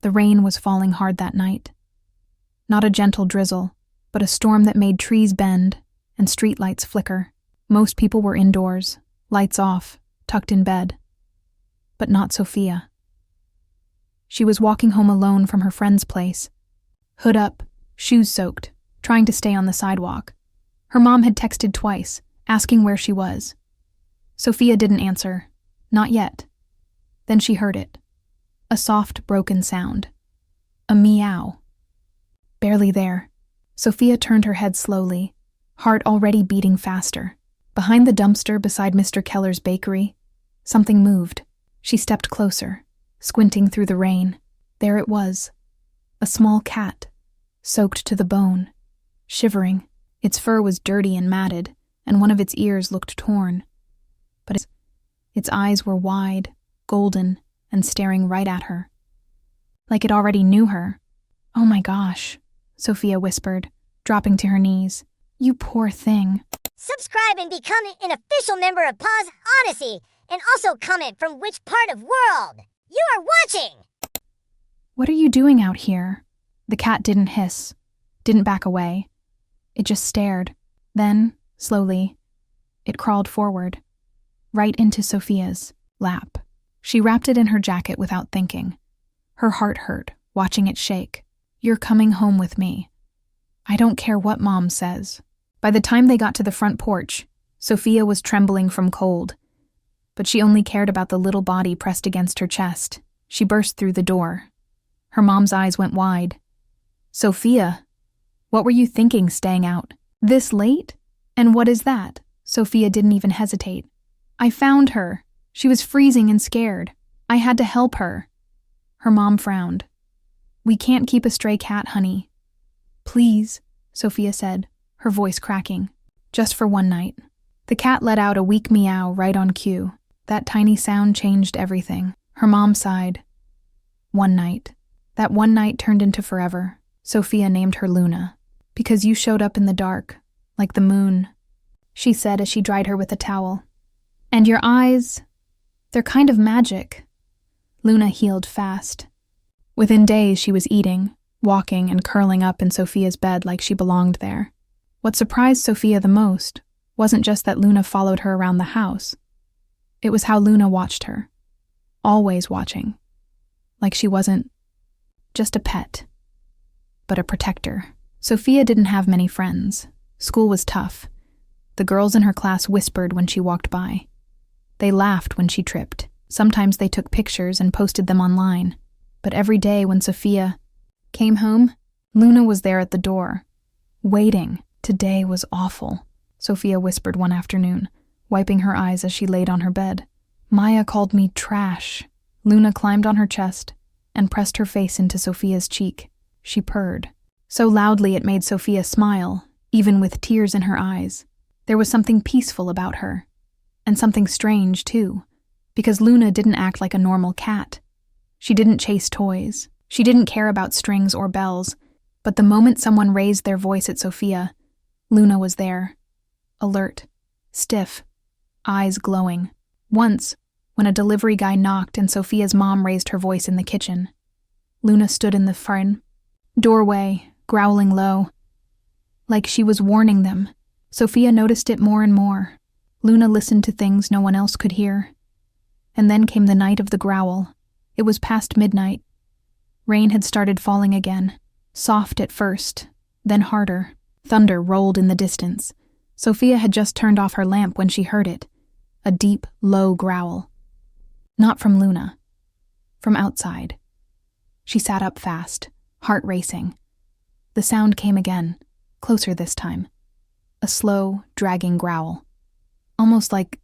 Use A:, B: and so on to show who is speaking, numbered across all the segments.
A: The rain was falling hard that night. Not a gentle drizzle, but a storm that made trees bend and streetlights flicker. Most people were indoors, lights off, tucked in bed. But not Sophia. She was walking home alone from her friend's place, hood up, shoes soaked, trying to stay on the sidewalk. Her mom had texted twice, asking where she was. Sophia didn't answer. Not yet. Then she heard it. A soft, broken sound. A meow. Barely there. Sophia turned her head slowly, heart already beating faster. Behind the dumpster beside Mr. Keller's bakery, something moved. She stepped closer, squinting through the rain. There it was. A small cat, soaked to the bone, shivering. Its fur was dirty and matted, and one of its ears looked torn. But its eyes were wide, golden, and staring right at her. Like it already knew her. "Oh my gosh," Sophia whispered, dropping to her knees. "You poor thing."
B: Subscribe and become an official member of Paws Odyssey, and also comment from which part of world you are watching.
A: "What are you doing out here?" The cat didn't hiss, didn't back away. It just stared. Then, slowly, it crawled forward, right into Sophia's lap. She wrapped it in her jacket without thinking. Her heart hurt, watching it shake. "You're coming home with me. I don't care what Mom says." By the time they got to the front porch, Sophia was trembling from cold. But she only cared about the little body pressed against her chest. She burst through the door. Her mom's eyes went wide. "Sophia, what were you thinking staying out? This late? And what is that?" Sophia didn't even hesitate. "I found her. She was freezing and scared. I had to help her." Her mom frowned. "We can't keep a stray cat, honey." "Please," Sophia said, her voice cracking. "Just for one night." The cat let out a weak meow right on cue. That tiny sound changed everything. Her mom sighed. One night. That one night turned into forever. Sophia named her Luna. "Because you showed up in the dark, like the moon," she said as she dried her with a towel. "And your eyes, they're kind of magic." Luna healed fast. Within days she was eating, walking, and curling up in Sophia's bed like she belonged there. What surprised Sophia the most wasn't just that Luna followed her around the house. It was how Luna watched her. Always watching. Like she wasn't just a pet, but a protector. Sophia didn't have many friends. School was tough. The girls in her class whispered when she walked by. They laughed when she tripped. Sometimes they took pictures and posted them online. But every day when Sophia came home, Luna was there at the door, waiting. "Today was awful," Sophia whispered one afternoon, wiping her eyes as she laid on her bed. "Maya called me trash." Luna climbed on her chest and pressed her face into Sophia's cheek. She purred. So loudly it made Sophia smile, even with tears in her eyes. There was something peaceful about her. And something strange, too, because Luna didn't act like a normal cat. She didn't chase toys. She didn't care about strings or bells. But the moment someone raised their voice at Sophia, Luna was there. Alert, stiff, eyes glowing. Once, when a delivery guy knocked and Sophia's mom raised her voice in the kitchen, Luna stood in the front doorway, growling low, like she was warning them. Sophia noticed it more and more. Luna listened to things no one else could hear. And then came the night of the growl. It was past midnight. Rain had started falling again, soft at first, then harder. Thunder rolled in the distance. Sophia had just turned off her lamp when she heard it. A deep, low growl. Not from Luna. From outside. She sat up fast, heart racing. The sound came again, closer this time. A slow, dragging growl. Almost like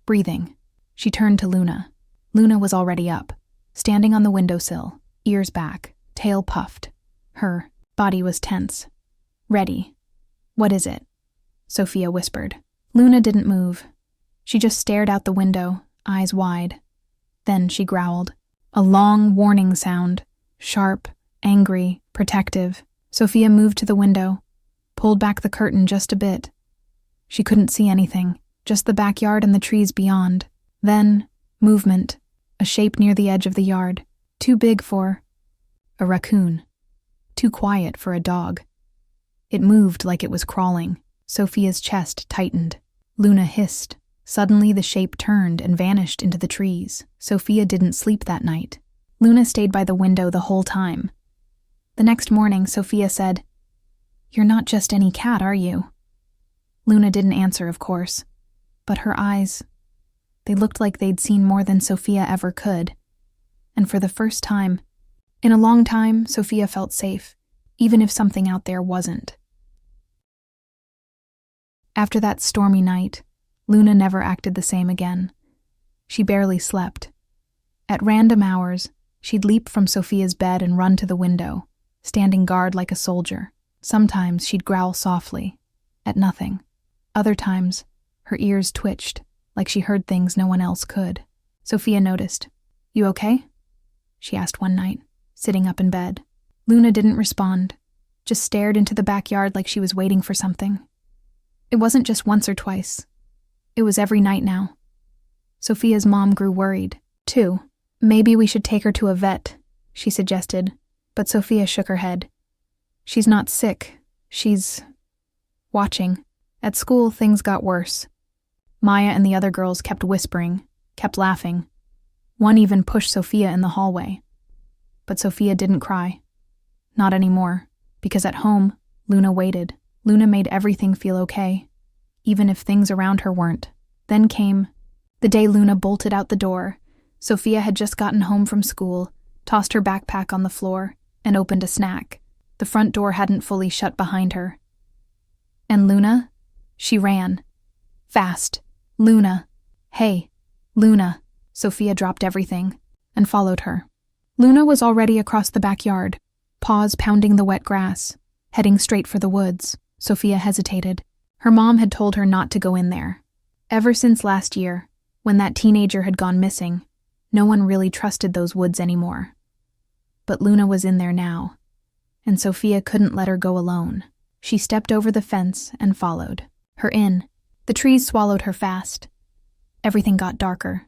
A: breathing. She turned to Luna. Luna was already up, standing on the windowsill, ears back, tail puffed. Her body was tense. "Ready." "What is it?" Sophia whispered. Luna didn't move. She just stared out the window, eyes wide. Then she growled. A long, warning sound. Sharp, angry, protective. Sophia moved to the window, pulled back the curtain just a bit. She couldn't see anything, just the backyard and the trees beyond. Then, movement. A shape near the edge of the yard. Too big for a raccoon. Too quiet for a dog. It moved like it was crawling. Sophia's chest tightened. Luna hissed. Suddenly the shape turned and vanished into the trees. Sophia didn't sleep that night. Luna stayed by the window the whole time. The next morning, Sophia said, "You're not just any cat, are you?" Luna didn't answer, of course, but her eyes, they looked like they'd seen more than Sophia ever could. And for the first time, in a long time, Sophia felt safe, even if something out there wasn't. After that stormy night, Luna never acted the same again. She barely slept. At random hours, she'd leap from Sophia's bed and run to the window, standing guard like a soldier. Sometimes she'd growl softly, at nothing. Other times, her ears twitched, like she heard things no one else could. Sophia noticed. "You okay?" she asked one night, sitting up in bed. Luna didn't respond, just stared into the backyard like she was waiting for something. It wasn't just once or twice. It was every night now. Sophia's mom grew worried, too. "Maybe we should take her to a vet," she suggested, but Sophia shook her head. "She's not sick. She's watching." At school, things got worse. Maya and the other girls kept whispering, kept laughing. One even pushed Sophia in the hallway. But Sophia didn't cry. Not anymore, because at home, Luna waited. Luna made everything feel okay, even if things around her weren't. Then came the day Luna bolted out the door. Sophia had just gotten home from school, tossed her backpack on the floor, and opened a snack. The front door hadn't fully shut behind her. And Luna? She ran. Fast. "Luna. Hey, Luna." Sophia dropped everything and followed her. Luna was already across the backyard, paws pounding the wet grass, heading straight for the woods. Sophia hesitated. Her mom had told her not to go in there. Ever since last year, when that teenager had gone missing, no one really trusted those woods anymore. But Luna was in there now, and Sophia couldn't let her go alone. She stepped over the fence and followed her in. The trees swallowed her fast. Everything got darker,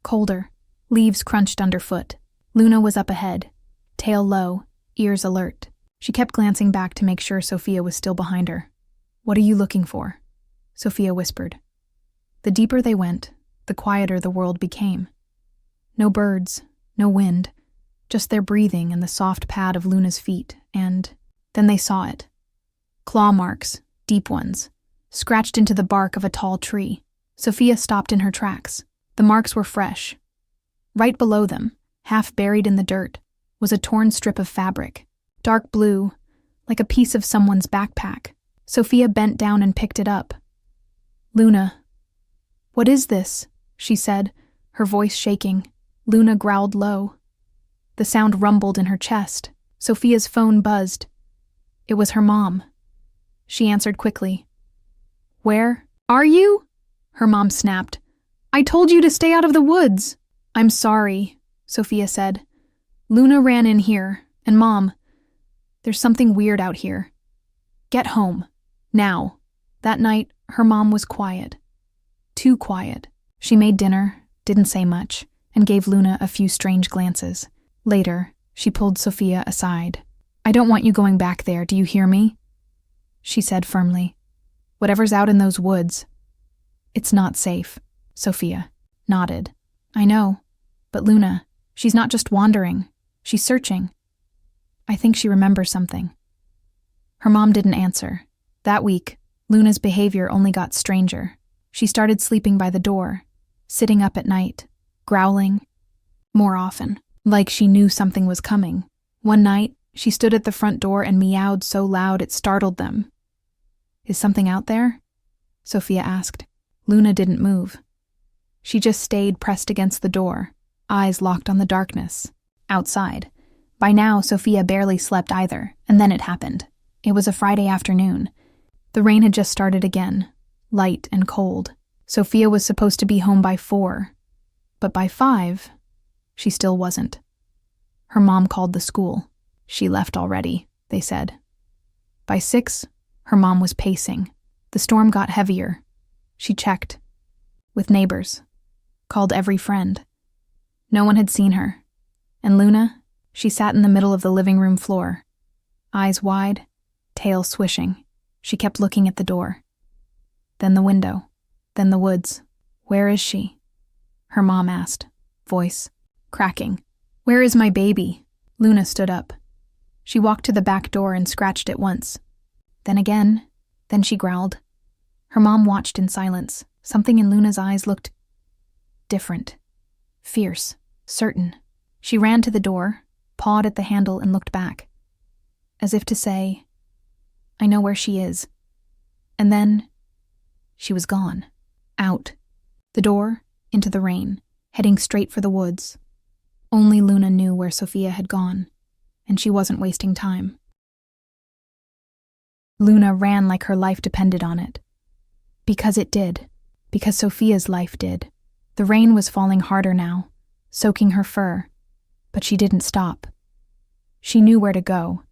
A: colder. Leaves crunched underfoot. Luna was up ahead, tail low, ears alert. She kept glancing back to make sure Sophia was still behind her. "What are you looking for?" Sophia whispered. The deeper they went, the quieter the world became. No birds, no wind, just their breathing and the soft pad of Luna's feet, and then they saw it. Claw marks, deep ones, scratched into the bark of a tall tree. Sophia stopped in her tracks. The marks were fresh. Right below them, half buried in the dirt, was a torn strip of fabric, dark blue, like a piece of someone's backpack. Sophia bent down and picked it up. "Luna, what is this?" she said, her voice shaking. Luna growled low. The sound rumbled in her chest. Sophia's phone buzzed. It was her mom. She answered quickly. "Where are you?" her mom snapped. "I told you to stay out of the woods." "I'm sorry," Sophia said. "Luna ran in here, and Mom, there's something weird out here. Get home. Now." That night, her mom was quiet. Too quiet. She made dinner, didn't say much, and gave Luna a few strange glances. Later, she pulled Sophia aside. "I don't want you going back there, do you hear me?" she said firmly. "Whatever's out in those woods, it's not safe." Sophia nodded. "I know, but Luna, she's not just wandering, she's searching. I think she remembers something." Her mom didn't answer. That week, Luna's behavior only got stranger. She started sleeping by the door, sitting up at night, growling, more often, like she knew something was coming. One night, she stood at the front door and meowed so loud it startled them. "Is something out there?" Sophia asked. Luna didn't move. She just stayed pressed against the door, eyes locked on the darkness. Outside. By now, Sophia barely slept either, and then it happened. It was a Friday afternoon. The rain had just started again, light and cold. Sophia was supposed to be home by 4, but by 5, she still wasn't. Her mom called the school. She left already, they said. By 6, her mom was pacing. The storm got heavier. She checked. With neighbors. Called every friend. No one had seen her. And Luna, she sat in the middle of the living room floor, eyes wide, tail swishing. She kept looking at the door. Then the window. Then the woods. Where is she? Her mom asked, voice cracking. Where is my baby? Luna stood up. She walked to the back door and scratched it once. Then again. Then she growled. Her mom watched in silence. Something in Luna's eyes looked different. Fierce. Certain. She ran to the door, pawed at the handle, and looked back. As if to say, I know where she is. And then she was gone. Out. The door, into the rain, heading straight for the woods. Only Luna knew where Sophia had gone, and she wasn't wasting time. Luna ran like her life depended on it. Because it did. Because Sophia's life did. The rain was falling harder now, soaking her fur, but she didn't stop. She knew where to go.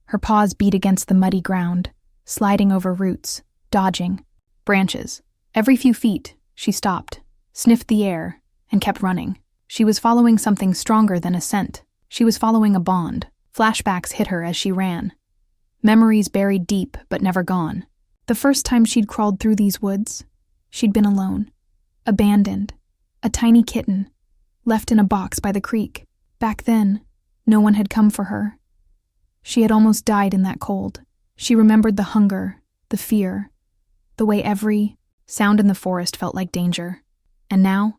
A: Her paws beat against the muddy ground, sliding over roots, dodging, branches. Every few feet, she stopped, sniffed the air, and kept running. She was following something stronger than a scent. She was following a bond. Flashbacks hit her as she ran. Memories buried deep but never gone. The first time she'd crawled through these woods, she'd been alone, abandoned, a tiny kitten, left in a box by the creek. Back then, no one had come for her. She had almost died in that cold. She remembered the hunger, the fear, the way every sound in the forest felt like danger. And now,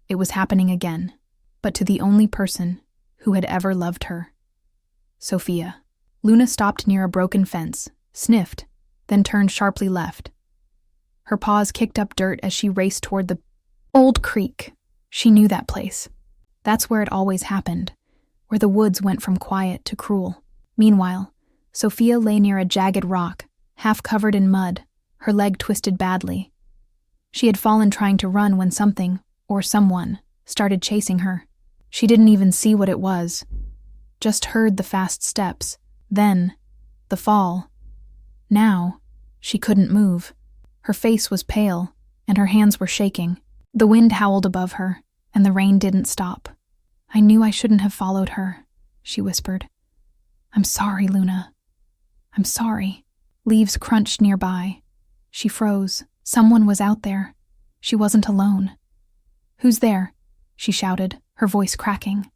A: it was happening again, but to the only person who had ever loved her. Sophia. Luna stopped near a broken fence, sniffed, then turned sharply left. Her paws kicked up dirt as she raced toward the old creek. She knew that place. That's where it always happened, where the woods went from quiet to cruel. Meanwhile, Sophia lay near a jagged rock, half covered in mud, her leg twisted badly. She had fallen trying to run when something, or someone, started chasing her. She didn't even see what it was, just heard the fast steps, then the fall. Now, she couldn't move. Her face was pale, and her hands were shaking. The wind howled above her, and the rain didn't stop. I knew I shouldn't have followed her, she whispered. I'm sorry, Luna. I'm sorry. Leaves crunched nearby. She froze. Someone was out there. She wasn't alone. Who's there? She shouted, her voice cracking.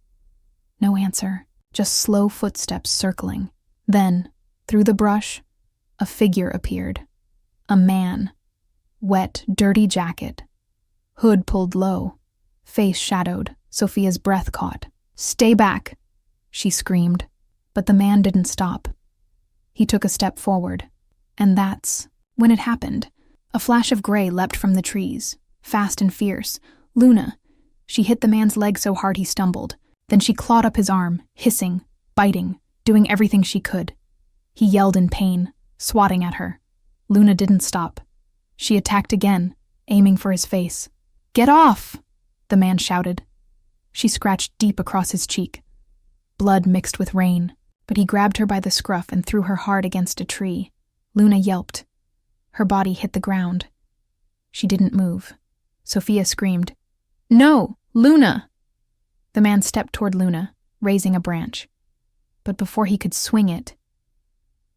A: No answer, just slow footsteps circling. Then, through the brush, a figure appeared. A man. Wet, dirty jacket. Hood pulled low. Face shadowed. Sophia's breath caught. Stay back, she screamed. But the man didn't stop. He took a step forward. And that's when it happened. A flash of gray leapt from the trees, fast and fierce. Luna. She hit the man's leg so hard he stumbled. Then she clawed up his arm, hissing, biting, doing everything she could. He yelled in pain, swatting at her. Luna didn't stop. She attacked again, aiming for his face. Get off! The man shouted. She scratched deep across his cheek. Blood mixed with rain, but he grabbed her by the scruff and threw her hard against a tree. Luna yelped. Her body hit the ground. She didn't move. Sophia screamed, No, Luna! The man stepped toward Luna, raising a branch. But before he could swing it,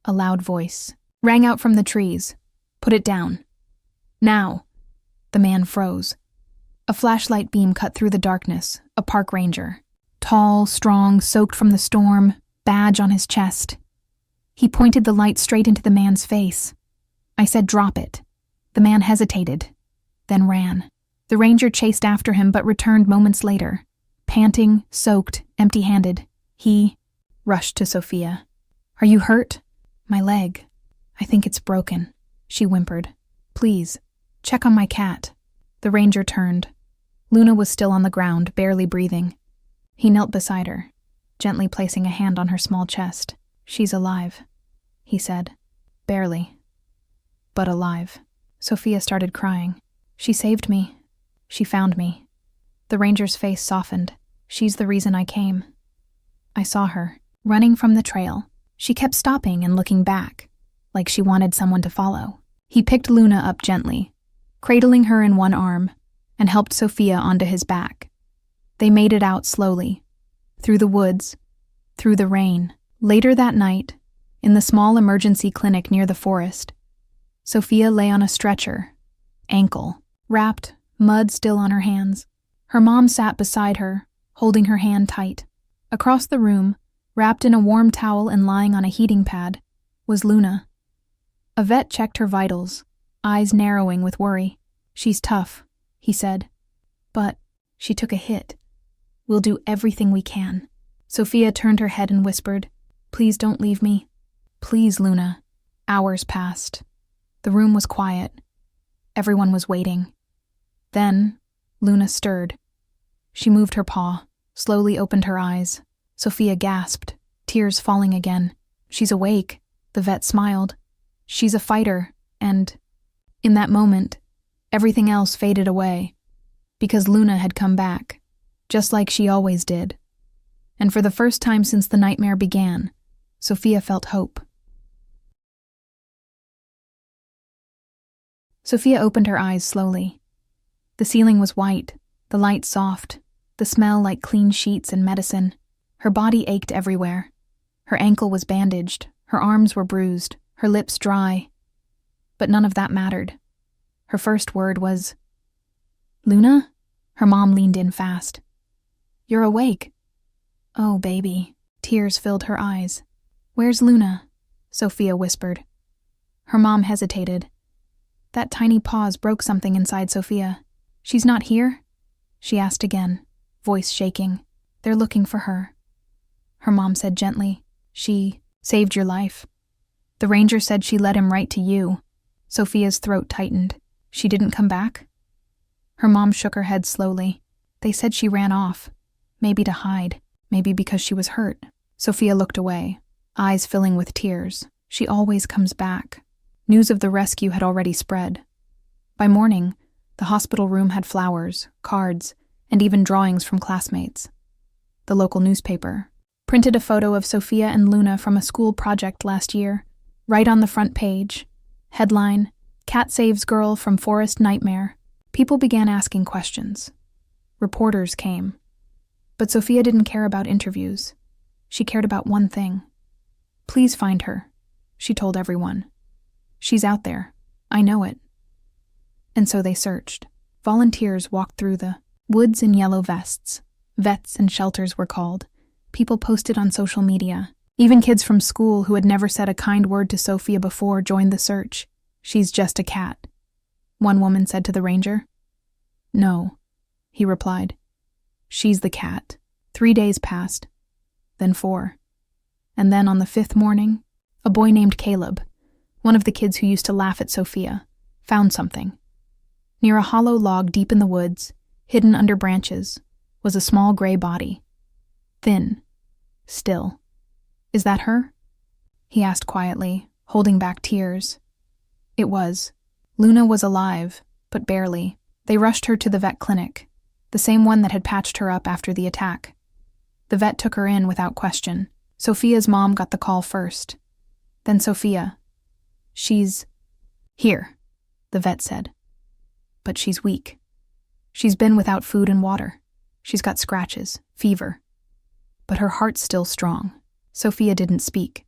A: a loud voice rang out from the trees. Put it down. Now. The man froze. A flashlight beam cut through the darkness, a park ranger. Tall, strong, soaked from the storm, badge on his chest. He pointed the light straight into the man's face. I said drop it. The man hesitated, then ran. The ranger chased after him but returned moments later. Panting, soaked, empty-handed, he rushed to Sophia. Are you hurt? My leg. I think it's broken, she whimpered. Please, check on my cat. The ranger turned. Luna was still on the ground, barely breathing. He knelt beside her, gently placing a hand on her small chest. She's alive, he said. Barely, but alive. Sophia started crying. She saved me. She found me. The ranger's face softened. She's the reason I came. I saw her, running from the trail. She kept stopping and looking back, like she wanted someone to follow. He picked Luna up gently, cradling her in one arm, and helped Sophia onto his back. They made it out slowly, through the woods, through the rain. Later that night, in the small emergency clinic near the forest, Sophia lay on a stretcher, ankle wrapped, mud still on her hands. Her mom sat beside her, holding her hand tight. Across the room, wrapped in a warm towel and lying on a heating pad, was Luna. A vet checked her vitals, eyes narrowing with worry. "She's tough," he said. "But she took a hit. We'll do everything we can." Sophia turned her head and whispered, "Please don't leave me. Please, Luna." Hours passed. The room was quiet. Everyone was waiting. Then, Luna stirred. She moved her paw, slowly opened her eyes. Sophia gasped, tears falling again. "She's awake," the vet smiled. "She's a fighter," and, in that moment, everything else faded away, because Luna had come back, just like she always did. And for the first time since the nightmare began, Sophia felt hope. Sophia opened her eyes slowly. The ceiling was white, the light soft, the smell like clean sheets and medicine. Her body ached everywhere. Her ankle was bandaged, her arms were bruised, her lips dry. But none of that mattered. Her first word was, "Luna?" Her mom leaned in fast. "You're awake." "Oh, baby." Tears filled her eyes. "Where's Luna?" Sophia whispered. Her mom hesitated. That tiny pause broke something inside Sophia. "She's not here?" she asked again, voice shaking. "They're looking for her." Her mom said gently, "She saved your life. The ranger said she led him right to you." Sophia's throat tightened. "She didn't come back?" Her mom shook her head slowly. "They said she ran off. Maybe to hide. Maybe because she was hurt." Sophia looked away, eyes filling with tears. "She always comes back." News of the rescue had already spread. By morning, the hospital room had flowers, cards, and even drawings from classmates. The local newspaper printed a photo of Sophia and Luna from a school project last year, right on the front page. Headline, "Cat Saves Girl from Forest Nightmare." People began asking questions. Reporters came. But Sophia didn't care about interviews. She cared about one thing. "Please find her," she told everyone. "She's out there. I know it." And so they searched. Volunteers walked through the woods in yellow vests. Vets and shelters were called. People posted on social media. Even kids from school who had never said a kind word to Sophia before joined the search. "She's just a cat," one woman said to the ranger. "No," he replied. "She's the cat." 3 days passed, then 4. And then on the 5th morning, a boy named Caleb, one of the kids who used to laugh at Sophia, found something. Near a hollow log deep in the woods, hidden under branches, was a small gray body. Thin. Still. "Is that her?" he asked quietly, holding back tears. It was. Luna was alive, but barely. They rushed her to the vet clinic, the same one that had patched her up after the attack. The vet took her in without question. Sophia's mom got the call first. Then Sophia. "She's here," the vet said. "But she's weak. She's been without food and water. She's got scratches, fever. But her heart's still strong." Sophia didn't speak.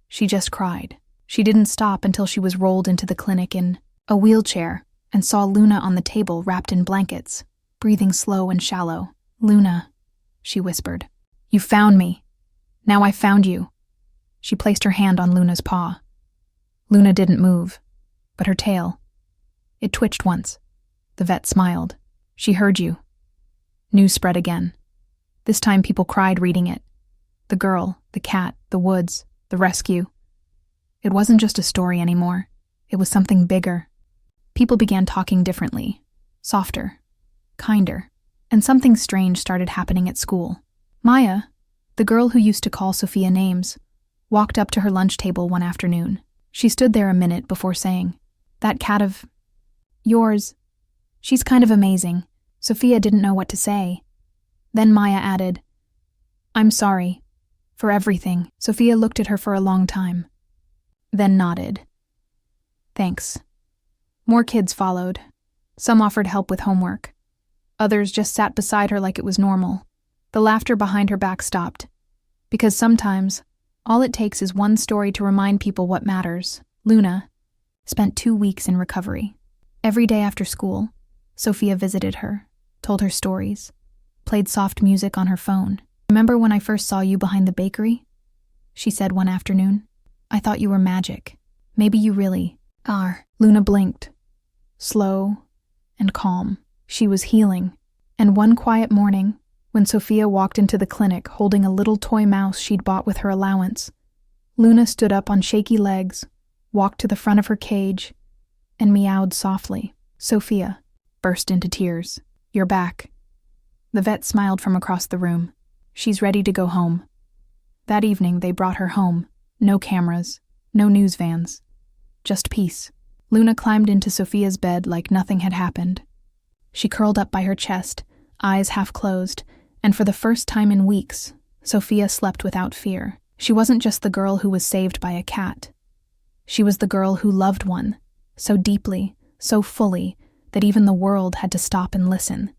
A: She just cried. She didn't stop until she was rolled into the clinic in a wheelchair and saw Luna on the table wrapped in blankets, breathing slow and shallow. "Luna," she whispered. "You found me. Now I found you." She placed her hand on Luna's paw. Luna didn't move, but her tail. It twitched once. The vet smiled. "She heard you." News spread again. This time people cried reading it. The girl, the cat, the woods, the rescue. It wasn't just a story anymore. It was something bigger. People began talking differently, softer, kinder, and something strange started happening at school. Maya, the girl who used to call Sophia names, walked up to her lunch table one afternoon. She stood there a minute before saying, "That cat of yours, she's kind of amazing." Sophia didn't know what to say. Then Maya added, "I'm sorry for everything." Sophia looked at her for a long time, then nodded. "Thanks." More kids followed. Some offered help with homework. Others just sat beside her like it was normal. The laughter behind her back stopped. Because sometimes, all it takes is one story to remind people what matters. Luna spent 2 weeks in recovery. Every day after school, Sophia visited her, told her stories, played soft music on her phone. "Remember when I first saw you behind the bakery?" she said one afternoon. "I thought you were magic. Maybe you really are." Luna blinked, slow and calm. She was healing. And one quiet morning, when Sophia walked into the clinic holding a little toy mouse she'd bought with her allowance, Luna stood up on shaky legs, walked to the front of her cage, and meowed softly. Sophia burst into tears. "You're back." The vet smiled from across the room. "She's ready to go home." That evening, they brought her home. No cameras, no news vans, just peace. Luna climbed into Sophia's bed like nothing had happened. She curled up by her chest, eyes half closed, and for the first time in weeks, Sophia slept without fear. She wasn't just the girl who was saved by a cat. She was the girl who loved one, so deeply, so fully, that even the world had to stop and listen.